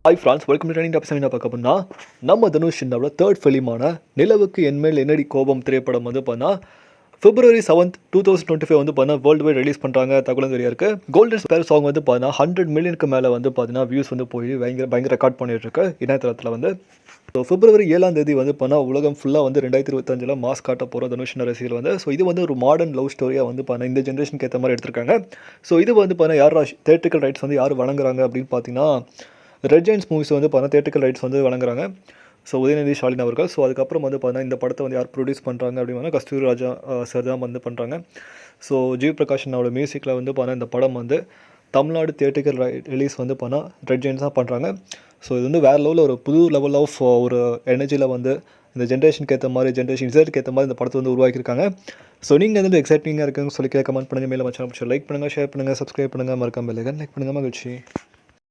Hi France, welcome to trending topics. என்ன பார்க்க போனா நம்ம தனுஷ் சின்னாவோட தேர்ட் ஃபிலிமான நிலவுக்கு என்மேல் என்னடி கோபம் திரைப்படம் வந்து பண்ணா February 7th 2025 வந்து பண்ண வேர்ல்டு வைட் ரிலீஸ் பண்ணுறாங்க. தகவலும் தெரியா இருக்குது. கோல்டன் ஸ்பேர் சாங் வந்து பார்த்தீங்கன்னா 100 மில்லியனுக்கு மேலே வந்து பார்த்தீங்கன்னா வியூஸ் வந்து போய் பயங்கர ரெக்கார்ட் பண்ணிட்டு இருக்கு இணையதளத்தில் வந்து. ஸோ February 7ஆம் தேதி வந்து பண்ணால் உலகம் ஃபுல்லாக வந்து 2025 மாஸ் காட்ட போகிற தனுஷின் ரசிகர்கள் வந்து. ஸோ இது வந்து ஒரு மாடர்ன் லவ் ஸ்டோரியாக வந்து பண்ண இந்த ஜென்ரேஷனுக்கு ஏற்ற மாதிரி எடுத்திருக்காங்க. ஸோ இது வந்து பண்ண யார் தியேட்ரிக்கல் ரைட்ஸ் வந்து யார் வழங்குறாங்க அப்படின்னு பார்த்தீங்கன்னா ரெட் ஜெயின்ஸ் மூவிஸ் வந்து பார்த்தீங்கன்னா தியேட்ரிக்கல் ரைட்ஸ் வந்து வழங்குறாங்க. ஸோ உதயநிதி ஸ்டாலின் அவர்கள். ஸோ அதுக்கப்புறம் வந்து பார்த்தீங்கன்னா இந்த படத்தை வந்து யார் ப்ரொடியூஸ் பண்ணுறாங்க அப்படின்னா கஸ்தூரி ராஜா சார் தான் வந்து பண்ணுறாங்க. ஸோ ஜிவி பிரகாஷனோட மியூசிக்கில் வந்து பார்த்தீங்கன்னா இந்த படம் வந்து தமிழ்நாடு தியேட்ரிக்கல் ரிலீஸ் வந்து பண்ணால் ரெட் ஜெயின்ஸ் தான் பண்ணுறாங்க. ஸோ இது வந்து வேறு லெவலில் ஒரு புது லெவல் ஆஃப் ஒரு எனர்ஜியில் வந்து இந்த ஜென்ரேஷனுக்கு ஏற்ற மாதிரி இசைக்கு ஏற்ற மாதிரி இந்த படத்தை வந்து உருவாக்கியிருக்காங்க. ஸோ நீங்கள் வந்து எக்ஸைட்டிங்காக இருக்குன்னு சொல்லி கமெண்ட் பண்ணுங்கள். மேலே மச்சான் லைக் பண்ணுங்கள், ஷேர் பண்ணுங்கள், சப்ஸ்கிரைப் பண்ணுங்கள், மறக்காம பெல் ஐகான் லைக் பண்ணுங்கள். மகிழ்ச்சி.